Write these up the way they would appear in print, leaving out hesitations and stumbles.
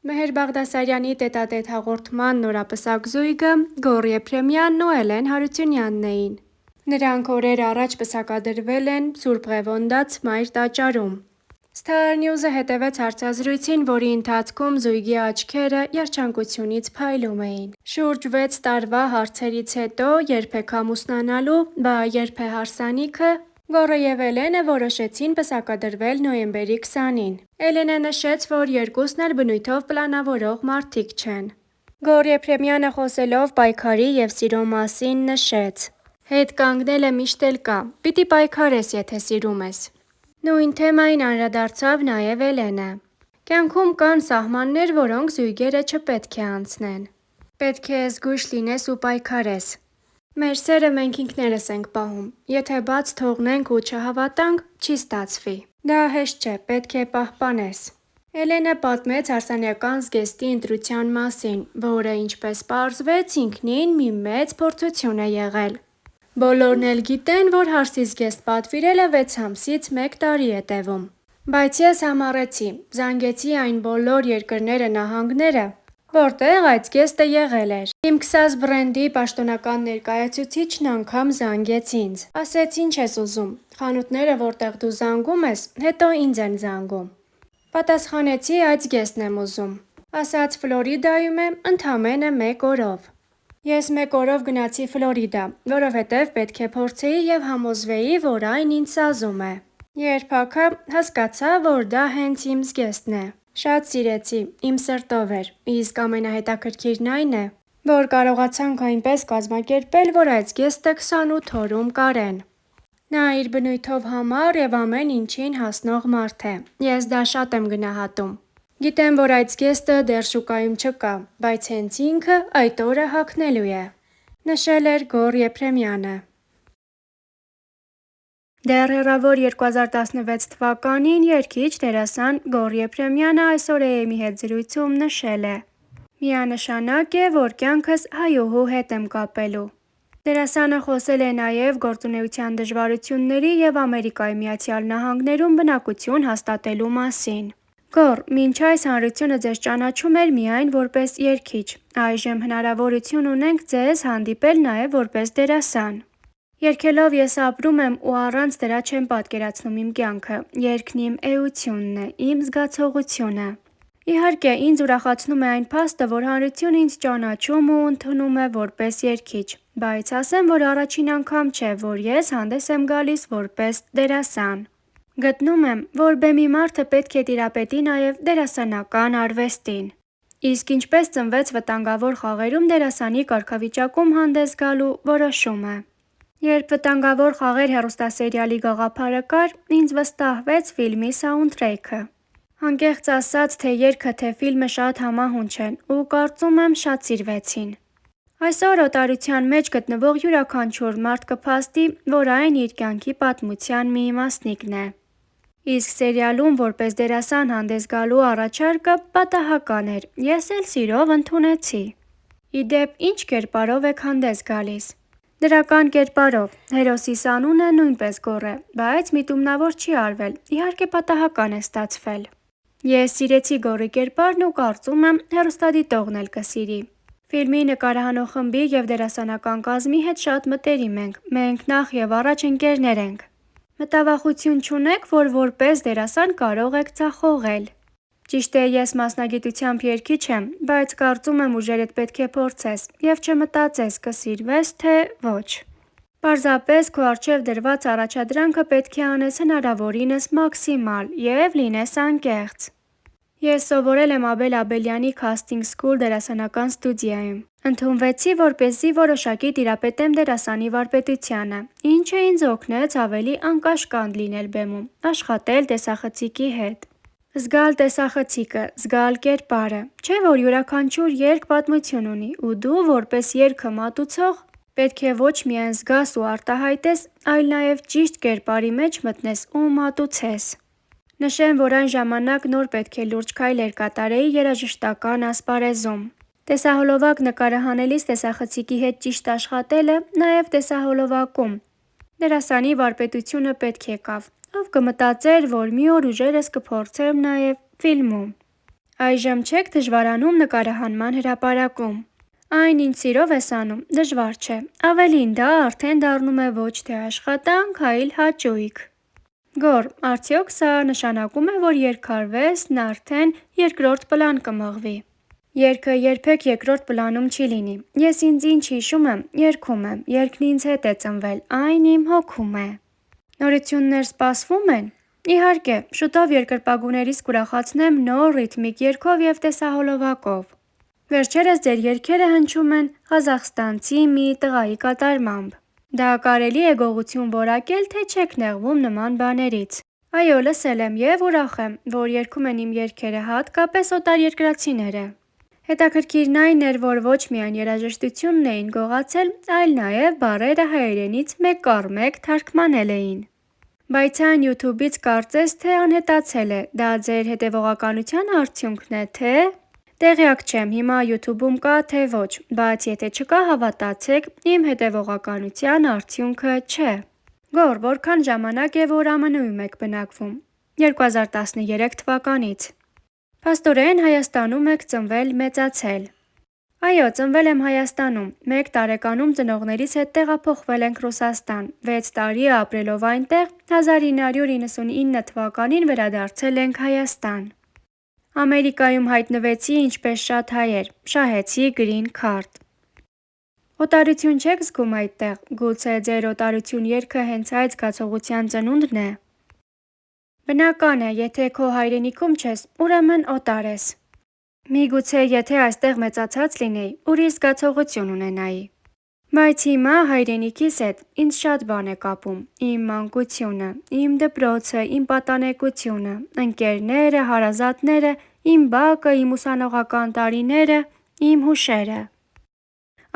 Մեհեր Բաղդասարյանի տետատետ հաղորդման նորապսակ զույգը Գոռ Եփրեմյանն ու Էլեն Հարությունյանն էին։ Նրանք օրեր առաջ պսակադրվել են Սուրբ Ղևոնդաց Մայր տաճարում։ Star News-ը հետևեց հարցազրույցին, որի ընթացքում զույգի աչքերը երջանկությունից փայլում էին։ Շուրջ 6 տարվա հարցերից հետո երբեք ամուսնանալու, բա երբ է հարսանիքը, Գոռը և Էլենը որոշեցին պսակադրվել նոյեմբերի 20-ին։ Էլենը նշեց, որ երկուսն էլ բնույթով պլանավորող մարդիկ չեն։ Գոռ Եփրեմյանը խոսելով պայքարի և սիրո մասին նշեց. «Հետ կանգնելը միշտ էլ կա, պիտի պայքարես, եթե սիրում ես»։ Նույն թեմային անդրադարձավ նաև Էլենը։ Կյանքում կան սահմաններ, որոնք զույգերը չպետք է անցնեն։ Պետք է զգույշ լինես ու պայքարես։ Մեր սերը մենք ինքներս ենք պահում։ Եթե բաց թողնենք ու չհավատանք, չի ստացվի։ Դա հեշտ չէ, պետք է պահպանես։ Էլենը պատմեց հարսանեկան զգեստի ընտրության մասին, որը, ինչպես պարզվեց, ինքնին մի մեծ փորձություն է եղել։ Բոլորն էլ գիտեն, որ հարսի զգեստ պատվիրելը 6 ամսից 1 տարի է տևում։ Բայց ես համառեցի, զանգեցի այն բոլոր երկրները, նահանգները, որտեղ այդ զգեստը եղել էր։ Իմ քսած բրենդի պաշտոնական ներկայացուցիչն անգամ զանգեց ինձ։ Ասեց՝ ինչ ես ուզում, խանութները, որտեղ դու զանգում ես, հետո ինձ են զանգում։ Պատասխանեցի՝ այդ զգեստն եմ ուզում։ Ասաց՝ Ֆլորիդայում է, ընդամենը 1 օրով։ Ես 1 օրով գնացի Ֆլորիդա, որովհետև պետք է փորձեի և համոզվեի, որ այն ինձ սազում է։ Երբ աքա, հասկացա, որ դա հենց իմ զգեստն է։ Շատ սիրեցի, իմ սրտով էր, իսկ ամենահետաքրքիրն այն է, որ կարողացանք այնպես կազմակերպել, որ այդ զգեստը 28 օրում կարեն։ Նա իր բնույթով համառ և ամեն ինչին հասնող մարդ է։ Ես դա շատ եմ գնահատում։ Գիտեմ, որ այդ զգեստը դեռ շուկայում չկա, բայց հենց ինքը այդ օրը հագնելու է։ Նշել էր Գոռ Եփրեմյանը։ Դեռ հեռավոր 2016 թվականին երգիչ, դերասան Գոռ Եփրեմյանը այսօր AM-ի հետ զրույցում նշել է. «Միանշանակ է, որ կյանքս հայուհու հետ եմ կապելու»։ Դերասանը խոսել է նաև գործունեության դժվարությունների և Ամերիկայի Միացյալ Նահանգներում բնակություն հաստատելու մասին։ Գոռ, մինչ այս հանրությունը ձեզ ճանաչում էր միայն որպես երգիչ, այժմ հնարավորություն ունենք ձեզ հանդիպել նաև որպես դերասան։ Երգելով ես ապրում եմ ու առանց դրա չեմ պատկերացնում իմ կյանքը։ Երգն իմ էությունն է, իմ զգացողությունը։ Իհարկե, ինձ ուրախացնում է այն փաստը, որ հանրությունն ինձ ճանաչում ու ընդունում է որպես երգիչ, բայց ասեմ, որ առաջին անգամ չէ, որ ես հանդես եմ գալիս որպես դերասան։ Գտնում եմ, որ բեմի մարդը պետք է տիրապետի նաև դերասանական արվեստին։ Իսկ ինչպես ծնվեց «Վտանգավոր խաղերում» դերասանի կարգավիճակում հանդես գալու որոշումը։ Երբ «Վտանգավոր խաղեր» հեռուստասերիալի գաղափարը կար, ինձ վստահվեց ֆիլմի սաունդթրեքը։ Անկեղծ ասած, թե երգը, թե ֆիլմը շատ համահունչ են ու կարծում եմ շատ սիրվեցին։ Այսօր օտարության մեջ գտնվող յուրաքանչյուր մարդ կփաստի, որ այն իր կյանքի պատմության մի մասնիկն է։ Իսկ սերիալում որպես դերասան հանդես գալու առաջարկը պատահական էր, ես էլ սիրով ընդունեցի։ Ի դեպ, ինչ կերպարով եք հանդես գալիս։ Դրական կերպարով։ Հերոսիս անունը նույնպես Գոռ է, բայց միտումնավոր չի արվել, իհարկե պատահական է ստացվել։ Ես սիրեցի Գոռի կերպարն ու կարծում եմ հեռուստադիտողն էլ կսիրի։ Ֆիլմի նկարահանող խմբի և դերասանական կազմի հետ շատ մտերիմ ենք, մենք նախ և առաջ ընկերներ ենք։ Մտավախություն չունեք, որ որպես դերասան կարող եք ձախողել։ Ճիշտ է, ես մասնագիտությամբ երգիչ եմ, բայց կարծում եմ ուժերդ պետք է փորձես և չմտածես կսիրվես, թե ոչ։ Պարզապես քո առջև դրված առաջադրանքը պետք է անես հնարավորինս մաքսիմալ և լինես անկեղծ։ Ես սովորել եմ Աբել Աբելյանի Casting School դերասանական ստուդիայում։ Ընդունվեցի, որպեսզի որոշակի տիրապետեմ դերասանի վարպետությանը, ինչը ինձ օգնեց ավելի անկաշկանդ լինել բեմում, աշխատել տեսախցիկի հետ։ Զգալ տեսախցիկը, զգալ կերպարը։ Չէ՞ որ յուրաքանչյուր երգ պատմություն ունի, ու դու, որպես երգը մատուցող, պետք է ոչ միայն զգաս ու արտահայտես, այլ նաև ճիշտ կերպարի մեջ մտնես ու մատուցես։ Նշեմ, որ այն ժամանակ նոր պետք է լուրջ քայլեր կատարեի երաժշտական ասպարեզում։ Տեսահոլովակ նկարահանելիս տեսախցիկի հետ ճիշտ աշխատելը, նաև տեսահոլովակում դերասանի վարպետությունը պետք եկավ, ով կմտածեր, որ մի օր ուժերս կփորձեմ նաև ֆիլմում։ Այժմ չեք դժվարանում նկարահանման հրապարակում։ Այն ինչ սիրով ես անում, դժվար չէ, ավելին դա արդեն դառնում է ոչ թե աշխատանք, այլ հաճույք։ Գոր, արդյոք սա նշանակում է, որ երգարվեստն արդեն երկրորդ պլան կմղվի։ Երգը երբեք երկրորդ պլանում չի լինի։ Ես ինձ ինչ հիշում եմ, երգում եմ, երգն ինձ հետ է ծնվել, այն իմ հոգում է։ Նորություններ սպասվում են։ Իհարկե, շուտով երկրպագուներիս կուրախացնեմ նոր ռիթմիկ երգով և տեսահոլովակով։ Վերջերս ձեր երգերը հնչում են ղազախստանցի մի տղայի կատարմամբ։ Դա կարելի է գողություն որակել, թե չեք նեղվում նման բաներից։ Այո, լսել եմ և ուրախ եմ, որ երգում են իմ երգերը, հատկապես օտարերկրացիները։ Հետաքրքիրն այն էր, որ ոչ միայն երաժշտությունն էին գողացել, այլ նաև բառերը հայերենից մեկ առ մեկ թարգմանել էին։ Բայց այն YouTube-ից կարծես թե անհետացել է, դա ձեր հետևողականության արդյունքն է, թե… Տեղյակ չեմ հիմա YouTube-ում կա, թե ոչ, բայց եթե չկա, հավատացեք, իմ հետևողականության արդյունքը չէ։ Գոր, որքան ժամանակ է, որ ԱՄՆ-ում եք բնակվում։ 2013 թվականից։ Փաստորեն Հայաստանում եք ծնվել, մեծացել։ Այո, ծնվել եմ Հայաստանում, 1 տարեկանում ծնողներիս հետ տեղափոխվել ենք Ռուսաստան, 6 տարի ապրելով այնտեղ, 1999 թվականին վերադարձել ենք Հայաստան։ Ամերիկայում հայտնվեցի ինչպես շատ հայեր, շահեցի գրին քարտ։ Օտարություն չեք զգում այդտեղ, գուցե ձեր օտարություն երգը հենց այդ զգացողության ծնունդն է։ Բնական է, եթե քո հայրենիքում չես, ուրեմն օտար ես։ Միգուցե եթե այստեղ մեծացած լինեի, ուրիշ զգացողություն ունենայի։ Բայց հիմա հայրենիքիս հետ ինձ շատ բան է կապում, իմ մանկությունը, իմ դպրոցը, իմ պատանեկությունը, ընկերները, հարազատները, իմ բակը, իմ ուսանողական տարիները, իմ հուշերը։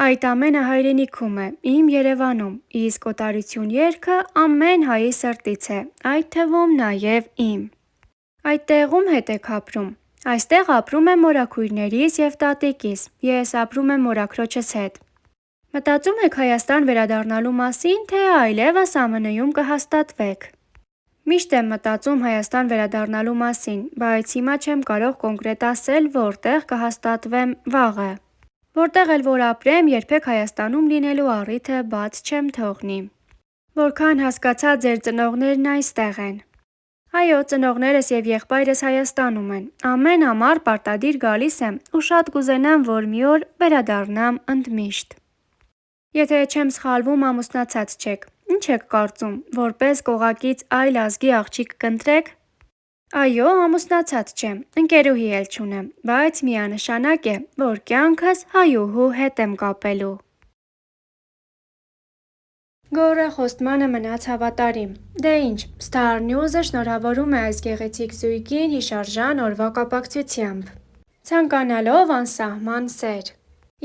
Այդ ամենը հայրենիքում է, իմ Երևանում, իսկ օտարություն երգը ամեն հայի սրտից է, այդ թվում նաև իմ։ Այդտեղ ում հետ եք ապրում։ Այստեղ ապրում եմ մորաքույրներիս և տատիկիս, ես ապրում եմ մորաքրոջս հետ։ Մտածում եք Հայաստան վերադառնալու մասին, թե այլևս ԱՄՆ-ում կհաստատվեք։ Միշտ եմ մտածում Հայաստան վերադառնալու մասին, բայց հիմա չեմ կարող կոնկրետ ասել որտեղ կհաստատվեմ վաղը։ Որտեղ էլ որ ապրեմ, երբեք Հայաստանում լինելու առիթը բաց չեմ թողնի։ Որքան հասկացա, ձեր ծնողներն այստեղ են։ Այո, ծնողներս և եղբայրս Հայաստանում են։ Ամեն ամառ պարտադիր գալիս եմ ու շատ կուզենամ, որ մի օր վերադառնամ ընդմիշտ։ Եթե չեմ սխալվում, ամուսնացած չեք։ Ինչ եք կարծում, որպես կողակից այլ ազգի աղջիկ կընտրեք։ Այո, ամուսնացած չեմ, ընկերուհի էլ չունեմ, բայց միանշանակ է, որ կյանքս հայուհու հետ եմ կապելու։ Գորը խոստմանը մնաց հավատարիմ։ Դե ինչ, Star News-ը շնորհավորում է այս գեղեցիկ զույգին հիշարժան օրվա կապակցությամբ, ցանկանալով անսահման սեր։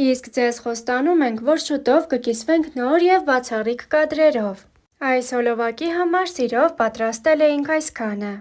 Իսկ ձեզ խոստանում ենք, որ շուտով կկիսվենք նոր և բացառիկ կադրերով։ Այս հոլովակի համար սիրով պատրաստել էինք այսքանը։